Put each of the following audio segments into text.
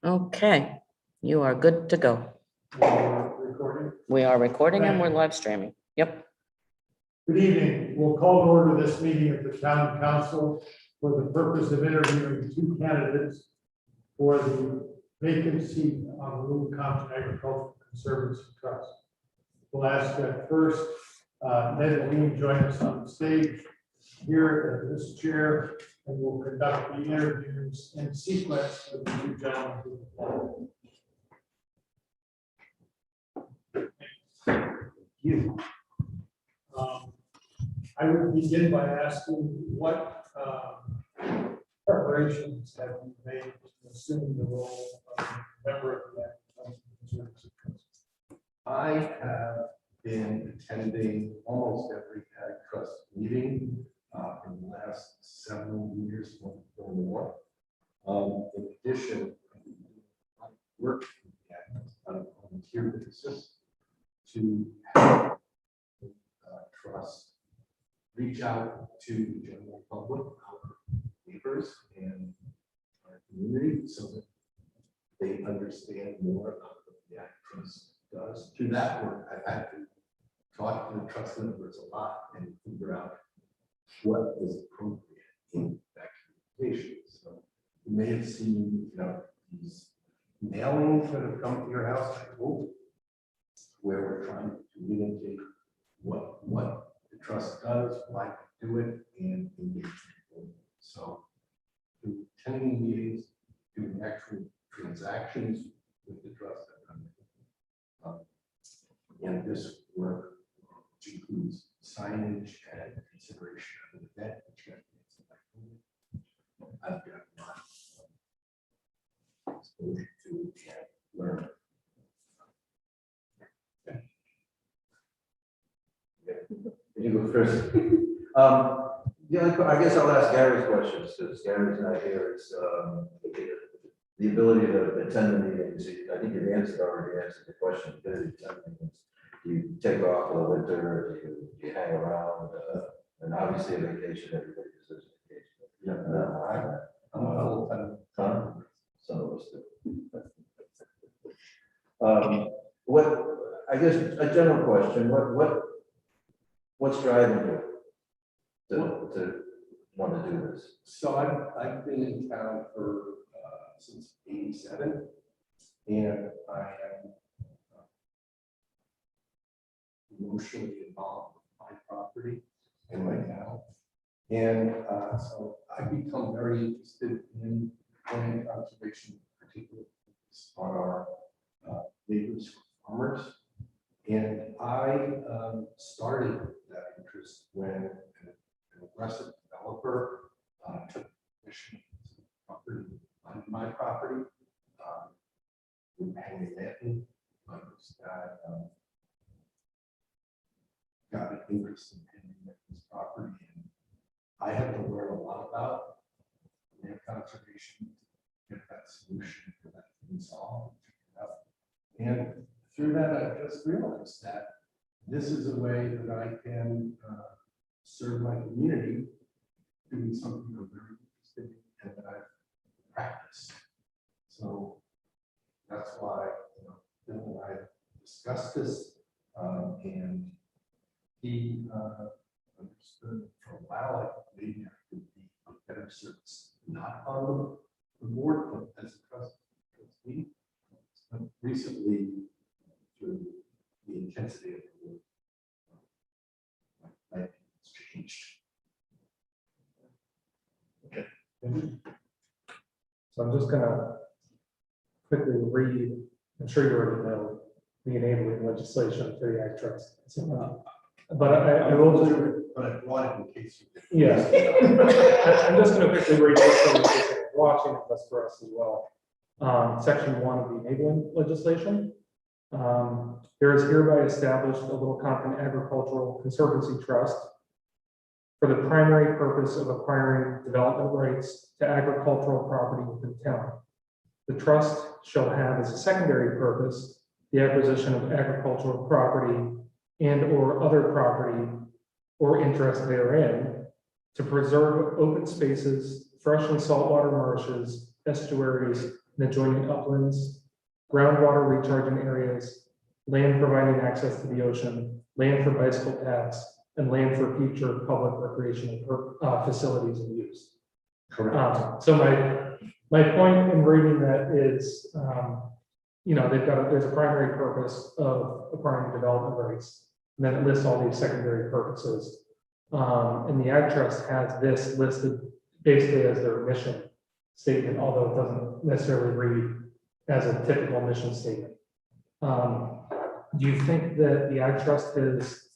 Okay, you are good to go. Recording. We are recording and we're live streaming. Yep. Good evening. We'll call to order this meeting of the town council for the purpose of interviewing two candidates for the vacancy on the Compton Agricultural Conservancy Trust. We'll ask that first, Ned Lee join us on the stage here at this chair, and we'll conduct the interviews in sequence with the two gentlemen. You. I would begin by asking what preparations have you made to assume the role of member of the Agricultural Conservancy Trust? I have been attending almost every Ag Trust meeting in the last several years or more. In addition, I work on a volunteer basis to help trust reach out to the general public, our neighbors, and our community so that they understand more about what the Ag Trust does. To that work, I've had to talk to the trust members a lot and figure out what is appropriate in that communication. So you may have seen, these mailings that have come to your house, I hope, where we're trying to communicate what the trust does, why we do it, and engage people. So through attending meetings, doing actual transactions with the trust, and this work, which includes signage and consideration of an event, which I've got a lot of exposure to and learn. You go first. Yeah, I guess I'll ask Gary's questions because Gary's not here. It's the ability to attend the meetings. I think you've already answered the question. The ability to attend meetings. Do you take off for the winter? Do you hang around? And obviously, a vacation, everybody deserves a vacation. Yeah, I'm a full-time. Some of us do. What I guess a general question. What's driving you to want to do this? So I've been in town for since '87, and I am emotionally involved with my property and my town, and so I've become very interested in land conservation, particularly on our neighbors, farmers. And I started that interest when an aggressive developer took possession of property on my property. In Henry Manton, got an interest in Henry Manton's property, and I had to learn a lot about land conservation to get that solution for that to be solved. And through that, I just realized that this is a way that I can serve my community, doing something I'm very interested in and that I've practiced. So that's why Bill and I discussed this, and he understood for a while I maybe I could be a better service, not on the board, but as a trustee. But recently, through the intensity of the work, my life has changed. Okay. So I'm just going to quickly read, I'm sure you already know, the enabling legislation for the Ag Trust. But I will do it. But I brought it in case you did. Yeah. I'm just going to quickly read this for you watching, that's for us as well. Section 1 of the enabling legislation. There is hereby established a Little Compton Agricultural Conservancy Trust for the primary purpose of acquiring development rights to agricultural property within town. The trust shall have as a secondary purpose the acquisition of agricultural property and or other property or interest therein to preserve open spaces, fresh and saltwater marshes, estuaries, and adjoining uplands, groundwater recharging areas, land providing access to the ocean, land for bicycle paths, and land for future public recreational facilities and use. Correct. So my point in reading that is, there's a primary purpose of acquiring development rights, and then it lists all these secondary purposes. And the Ag Trust has this listed basically as their mission statement, although it doesn't necessarily read as a typical mission statement. Do you think that the Ag Trust has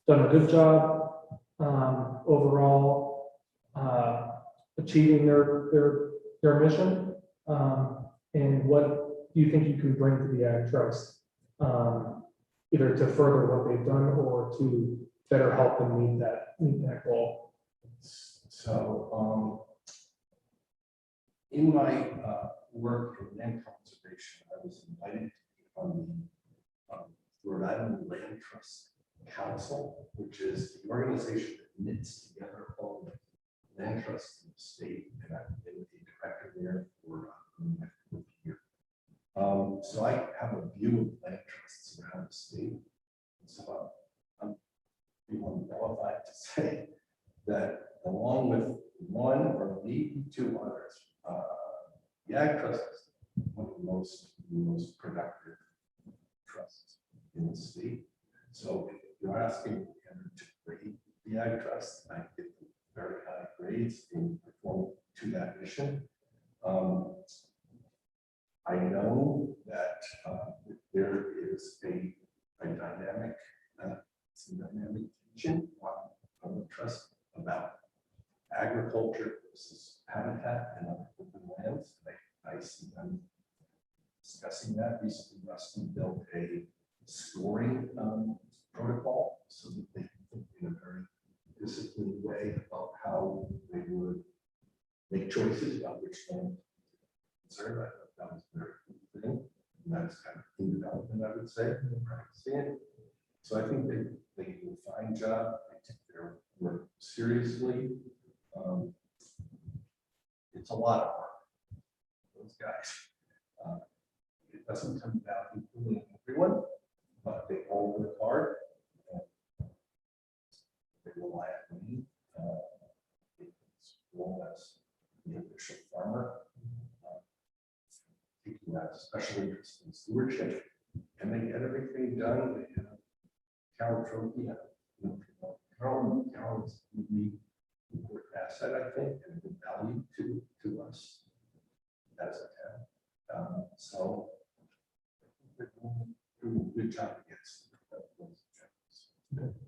done a good job overall achieving their mission? And what do you think you can bring to the Ag Trust, either to further what they've done or to better help them meet that goal? So, in my work in land conservation, I was invited to be on the Rhode Island Land Trust Council, which is the organization that knits together all the land trusts in the state, and I've been the director there for my fourth year. So I have a view of land trusts around the state. So I'm qualified to say that along with one or maybe two others, the Ag Trust is one of the most productive trusts in the state. So if you're asking me to grade the Ag Trust, I give them very high grades in performing to that mission. I know that there is a dynamic tension on the trust about agriculture versus habitat and other open lands. I see them discussing that. Recently, Rusty built a scoring protocol so that they can think in a very disciplined way about how they would make choices about which land to conserve. I thought that was a very good thing. And that's kind of in development, I would say, in practicing it. So I think they do a fine job. They take their work seriously. It's a lot of work, those guys. It doesn't come down equally on everyone, but they all work hard. They rely on me as well as the official farmer, taking that special interest in stewardship, and they get everything done. They have Carol Trophy, Carol is a really important asset, I think, and good value to us as a town. So they're doing a good job against those objectives.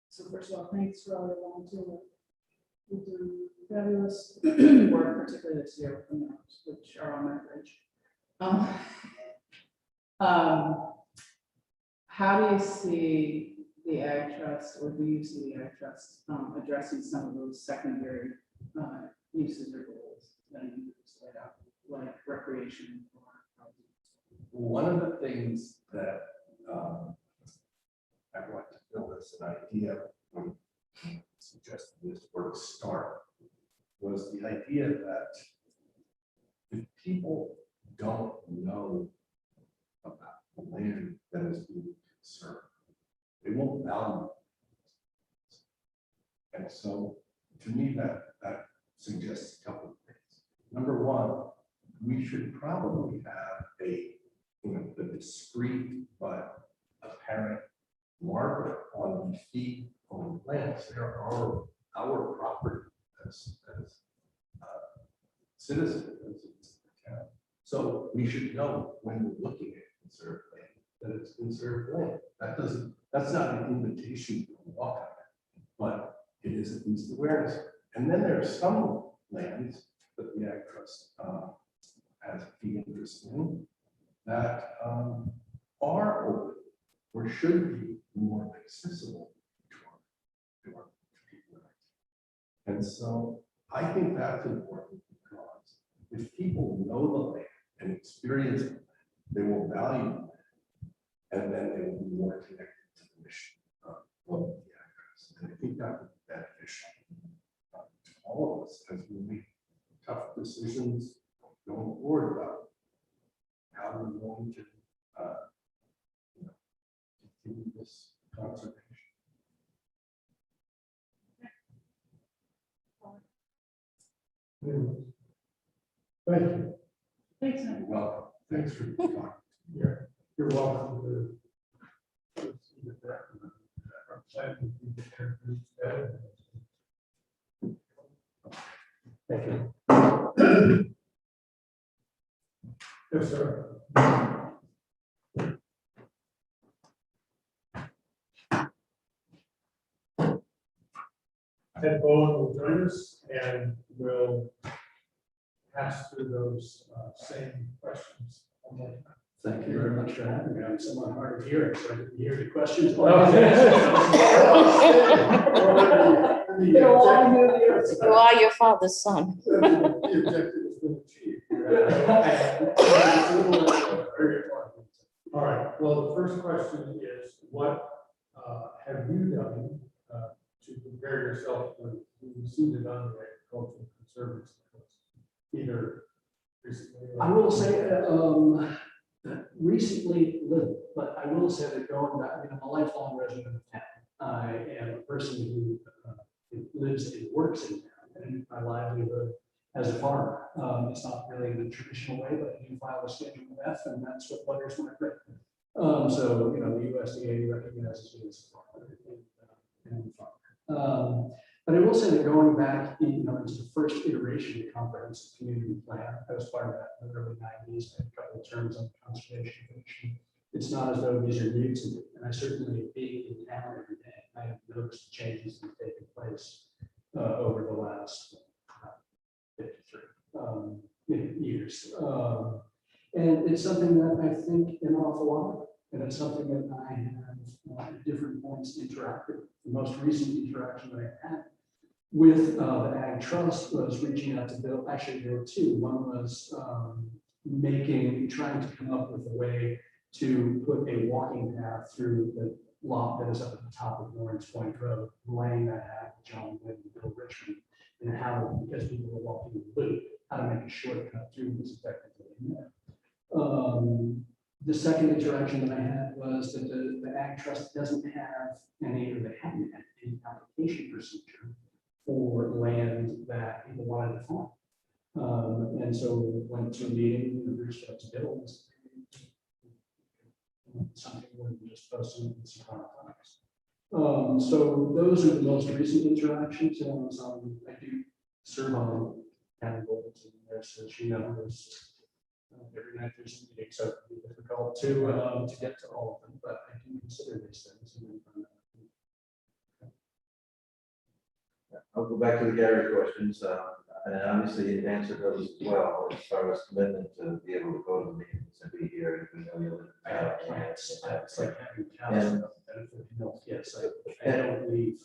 So first of all, thanks for all your volunteer work. You do fabulous work, particularly this year with the maps, which are on my bridge. How do you see the Ag Trust, or do you see the Ag Trust addressing some of those secondary uses or goals that you just laid out, like recreation or housing? One of the things that I want to build as an idea when suggested this word start was the idea that if people don't know about the land that is being conserved, they won't value it. And so to me that suggests a couple of things. Number one, we should probably have a discrete but apparent marker on the fee on lands. There are our property as citizens of the town. So we should know when we're looking at conserved land that it's conserved land. That's not an invitation to walk on it, but it is at least awareness. And then there are some lands that the Ag Trust has a key interest in that are open or should be more accessible to our people. And so I think that's important because if people know the land and experience the land, they will value the land, and then they will be more connected to the mission of the Ag Trust. And I think that would be beneficial to all of us as we tough decisions going forward about how we're going to, you know, continue this conservation. Thank you. Thanks, Andy. You're welcome. Thanks for talking. You're welcome. Thank you. Yes, sir. Ted Bowen will join us and will pass through those same questions. Thank you very much for having me. I'm somewhat hard of hearing, so I didn't hear the questions. The You are your father's son. objective has been achieved. All right, well, the first question is, what have you done to prepare yourself to be seated on the Agricultural Conservancy Trust? Either recently or. I will say, recently little, but I will say that going back, I'm a lifelong resident of town. I am a person who lives and works in town, and my livelihood as a farmer. It's not really in the traditional way, but I do file a Schedule F, and that's what butters my bread. So, the USDA recognizes me as a farmer. But I will say that going back, into the first iteration of the comprehensive community plan, I was part of that in the early 90s, I had a couple of terms on conservation commission. It's not as though these are new to me, and I certainly, being in town every day, I have noticed the changes that have taken place over the last 53 years. And it's something that I think an awful lot of, and it's something that I have at different points interacted. The most recent interaction that I had with the Ag Trust was reaching out to Bill. Actually, there were two. One was trying to come up with a way to put a walking path through the lot that is up at the top of Lawrence Point Road, laying that out with John Wynn and Bill Richmond, and how, because people were walking the loop, how to make a shortcut through this effectively. The second interaction that I had was that the Ag Trust doesn't have any, or they haven't had any application procedure for land that people wanted to farm. And so went to a meeting, reached out to Bill, and said, something more than just posting in some times. So those are the most recent interactions. I do serve on county boards, and there's, as you know, there's every night there's a meeting, so it can be difficult to get to all of them, but I do consider these things. I'll go back to the Gary questions, and obviously you answered those as well, as far as commitment to be able to go to the meetings and be here. We know you live I in have town. plants, it's like having cows And- that benefit milk. Yes, I don't leave.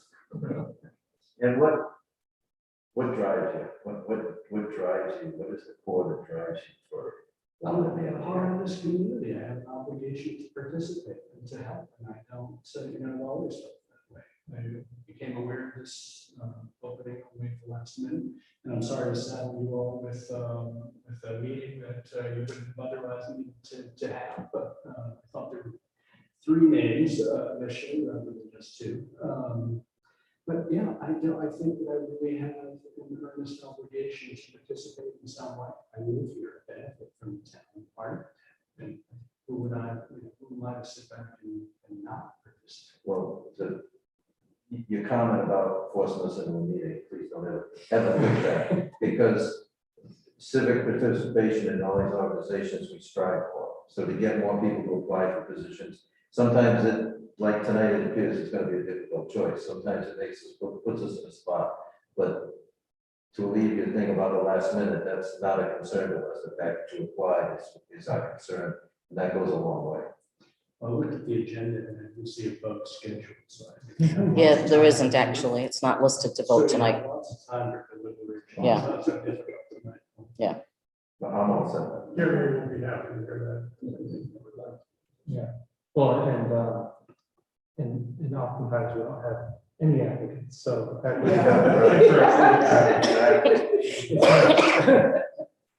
And what drives you? What drives you? What is the core that drives you for? I'm a part of this community. I have an obligation to participate and to help, and I don't say, I've always felt that way. I became aware of this opening only at the last minute, and I'm sorry to saddle you all with a meeting that you wouldn't have otherwise needed to have, but I thought there were 3 names initially rather than just 2. But yeah, I think that I really have an earnest obligation to participate in some way. I live here, benefit from the town part, and who would I, who am I to sit back and not participate? Well, your comment about forcing us into a meeting, please don't ever think that, because civic participation in all these organizations we strive for. So to get more people to apply for positions, sometimes it, like tonight, it appears it's going to be a difficult choice. Sometimes it puts us in a spot, but to leave your thing about the last minute, that's not a concern to us. The fact that you apply is our concern, and that goes a long way. I looked at the agenda and I do see a vote scheduled, so I think. Yeah, there isn't actually. It's not listed to vote So, yeah, tonight. lots of time for deliberation. Yeah. It's not so difficult tonight. But I'm all set. Gary will be happy to hear that. Yeah, well, and oftentimes we don't have any applicants, so. the fact Yeah. that-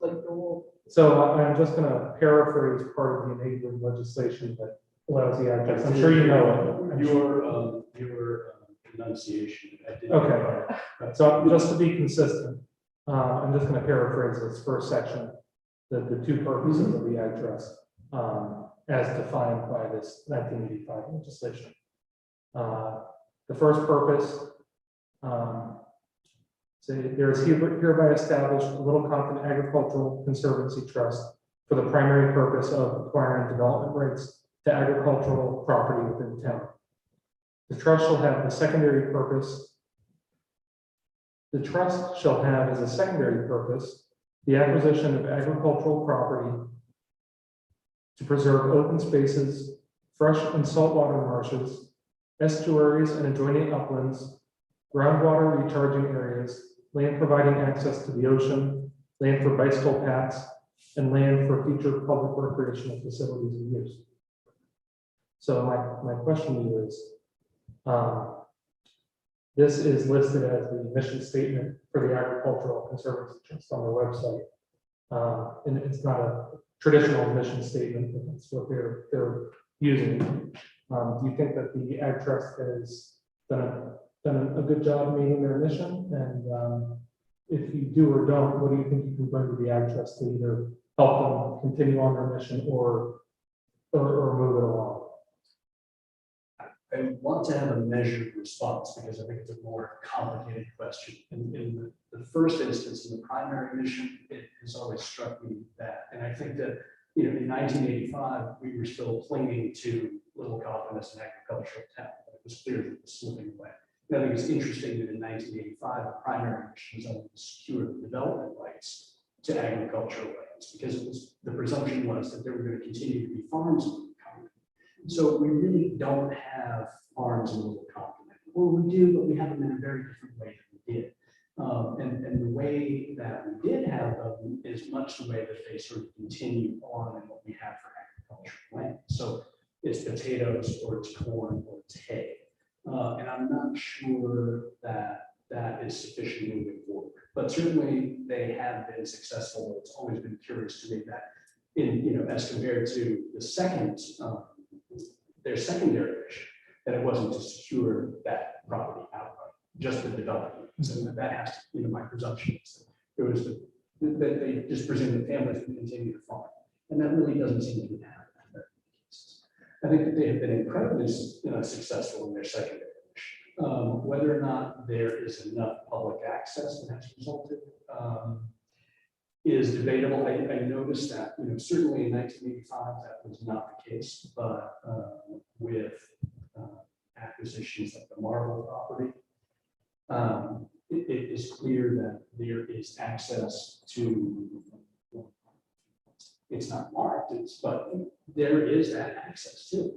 Like the whole. So I'm just gonna paraphrase part of the enabling legislation that allows the access. I'm sure you know it. Your enunciation. I did- Okay. So just to be consistent, I'm just gonna paraphrase this first section, the two purposes of the ag trust, as defined by this 1985 legislation. The first purpose, so there is hereby established a Little Compton Agricultural Conservancy Trust for the primary purpose of acquiring development rights to agricultural property within the town. The trust shall have a secondary purpose. The trust shall have as a secondary purpose the acquisition of agricultural property to preserve open spaces, fresh and saltwater marshes, estuaries and adjoining uplands, groundwater recharging areas, land providing access to the ocean, land for bicycle paths, and land for future public recreational facilities and use. So my question to you is, this is listed as the mission statement for the Agricultural Conservancy Trust on their website. And it's not a traditional mission statement, but that's what they're using. Do you think that the Ag Trust has done a good job meeting their mission? And if you do or don't, what do you think you can bring to the Ag Trust to either help them continue on their mission or move it along? I want to have a measured response because I think it's a more complicated question. In the first instance, in the primary mission, it has always struck me that, and I think that, you know, in 1985, we were still clinging to Little Compton as an agricultural town. It was clear that it was slipping away. And I think it's interesting that in 1985, the primary mission was only to secure the development rights to agricultural lands, because it was, the presumption was that there were going to continue to be farms in Little Compton. So we really don't have farms in Little Compton. Well, we do, but we have them in a very different way than we did. And the way that we did have them is much the way that they sort of continue on in what we have for agricultural land. So it's potatoes or it's corn or it's hay. And I'm not sure that that is sufficient moving forward. But certainly they have been successful. It's always been curious to me that in, you know, as compared to the second, their secondary mission, that it wasn't to secure that property outright, just the development. So that has to, you know, my presumption is that it was that they just presume the families would continue to farm. And that really doesn't seem to be happening. I think that they have been incredibly successful in their secondary mission. Whether or not there is enough public access that has resulted is debatable. I noticed that, you know, certainly in 1985 that was not the case, but with acquisitions like the Marble property, it is clear that there is access to. It's not marked, but there is that access too.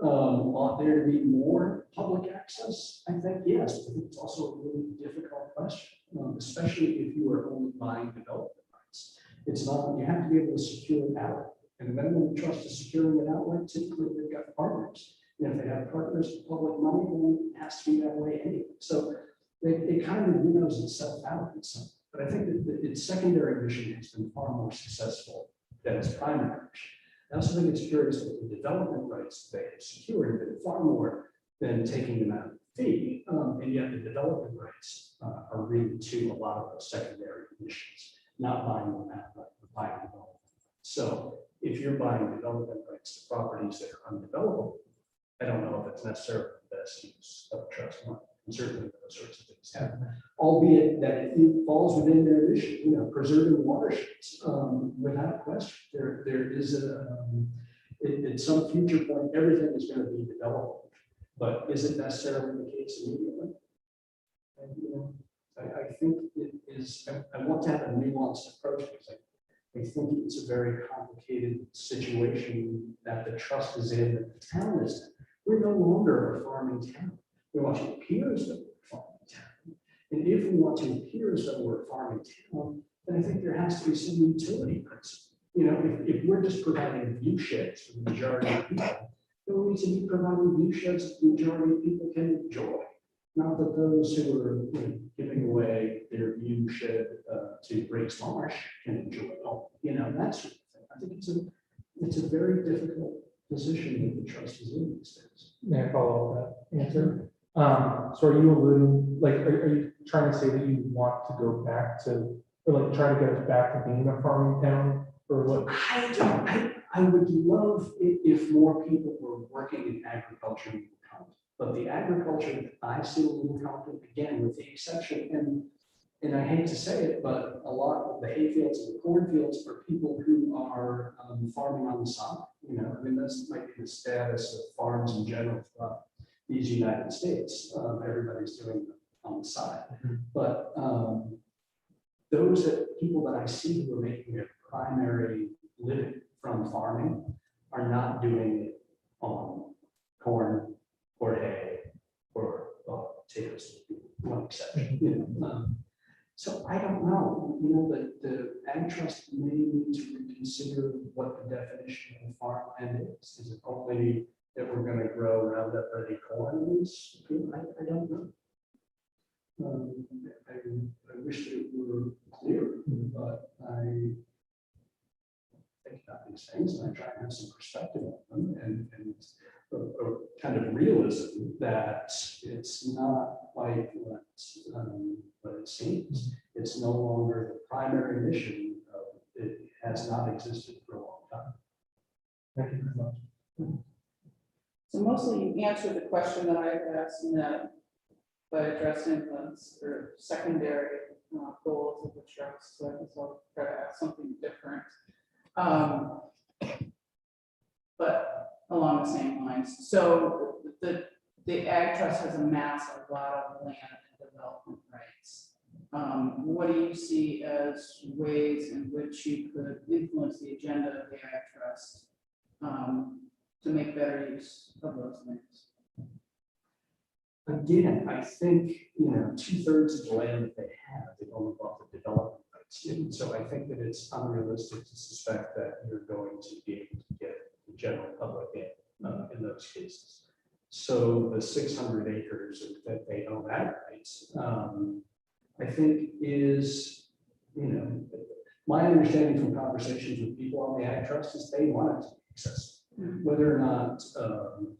Ought there to be more public access? I think yes, but it's also a really difficult question, especially if you are only buying development rights. It's not, you have to be able to secure it out. And when the trust is securing it outright, typically they've got partners. And if they have partners with public money, then it has to be that way anyway. So it kind of winnows itself out in some. But I think that its secondary mission has been far more successful than its primary mission. I also think it's curious that the development rights they have secured have been far more than taking them out of the fee, and yet the development rights are really to a lot of those secondary missions, not buying them outright, but buying development. So if you're buying development rights to properties that are undevelopable, I don't know if it's necessarily the best use of trust money. And certainly those sorts of things happen, albeit that it falls within their mission, you know, preserving watersheds, without question. There is at some future point, everything is going to be developable, but is it necessarily the case immediately? And, you know, I think it is, I want to have a nuanced approach because I think it's a very complicated situation that the trust is in, that the town is in. We're no longer a farming town. We want to appear as though we're a farming town. And if we want to appear as though we're a farming town, then I think there has to be some utility principle. You know, if we're just providing view sheds for the majority of people, then we need to be providing view sheds that the majority of people can enjoy. Not that those who are giving away their view shed to Grace Marsh can enjoy it all, that sort of thing. I think it's a very difficult position that the trust is in these days. May I follow up that answer? So are you alluding, like, are you trying to say that you want to go back to, or like try to get us back to being a farming town, or what? I would love it if more people were working in agriculture in Compton. But the agriculture that I see in Compton, again, with the exception, and I hate to say it, but a lot of the hay fields and the cornfields are people who are farming on the side. That's might be the status of farms in general throughout these United States. Everybody's doing it on the side. But people that I see who are making their primary living from farming are not doing it on corn or hay or potatoes, one exception. So I don't know, the Ag Trust may need to reconsider what the definition of farmland is. Is it only that we're going to grow Roundup Ready corn? I don't know. I wish it were clear, but I think about these things and I try and have some perspective on them and a kind of realism that it's not like what it seems. It's no longer the primary mission. It has not existed for a long time. Thank you very much. So mostly you answered the question that I asked in that by addressing the secondary goals of the trust. So I guess I'll try to ask something different. But along the same lines. So the Ag Trust has amassed a lot of land and development rights. What do you see as ways in which you could influence the agenda of the Ag Trust to make better use of those lands? Again, I think 2/3 of the land that they have, they've only bought the development rights. And so I think that it's unrealistic to suspect that you're going to be able to get the general public in those cases. So the 600 acres that they own outright, I think is, my understanding from conversations with people on the Ag Trust is they want it to be accessible. Whether or not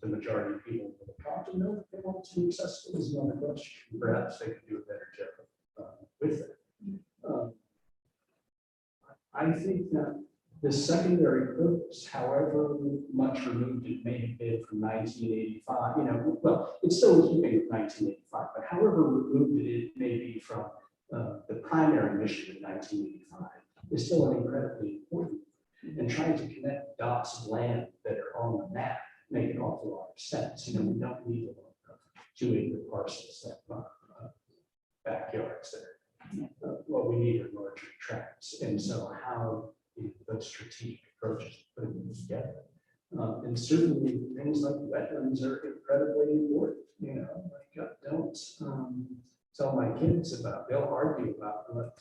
the majority of people in the Compton know that they want to be accessible is another question. Perhaps they could do a better job with it. I think that the secondary purpose, however much removed it may have been from 1985, well, it's still in keeping with 1985, but however removed it may be from the primary mission of 1985, is still an incredibly important. And trying to connect dots of land that are on the map make an awful lot of sense. We don't need a lot of 2-acre parcels that backyards there. What we need are larger tracts. And so how those strategic approaches to putting them together. And certainly things like wetlands are incredibly important. Don't tell my kids about, they'll argue about what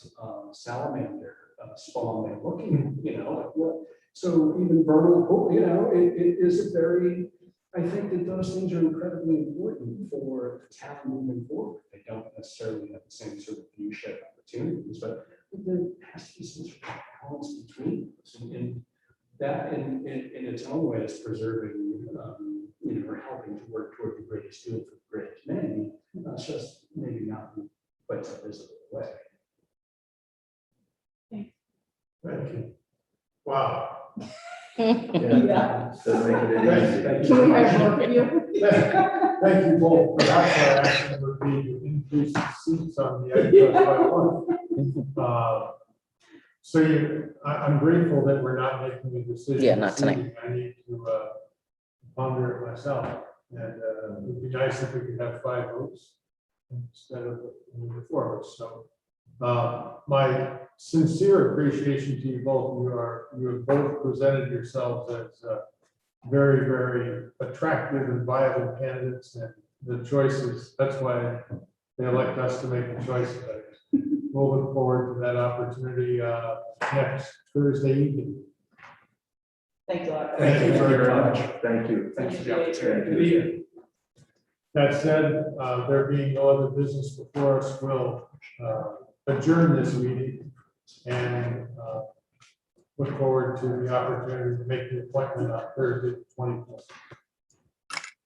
salamander spawn they're looking, like what. So even vernal pool, it is a very, I think that those things are incredibly important for the town moving forward. They don't necessarily have the same sort of view shed opportunities, but there has to be some sort of balance between us. And that in its own way is preserving, or helping to work toward the greatest good for the greatest many. It's just maybe not in quite so visible way. Thank you. Wow. Yeah. Doesn't make it any easier. Thank Can we you. have both of you? Thank you both. Perhaps our action would be to increase the seats on the Ag Trust by 1. So I'm grateful that we're not making a decision. Yeah, not this tonight. evening. I need to ponder it myself. And it would be nice if we could have 5 votes instead of the 4 votes. So my sincere appreciation to you both. You have both presented yourselves as very, very attractive and viable candidates, and the choices, that's why they elect us to make the choices. We'll look forward to that opportunity next Thursday evening. Thanks a lot. Thank you very much. Thank you. Thanks for the opportunity. Good evening. That said, there being no other business before us, we'll adjourn this meeting and look forward to the opportunity to make the appointment on Thursday, the 24th.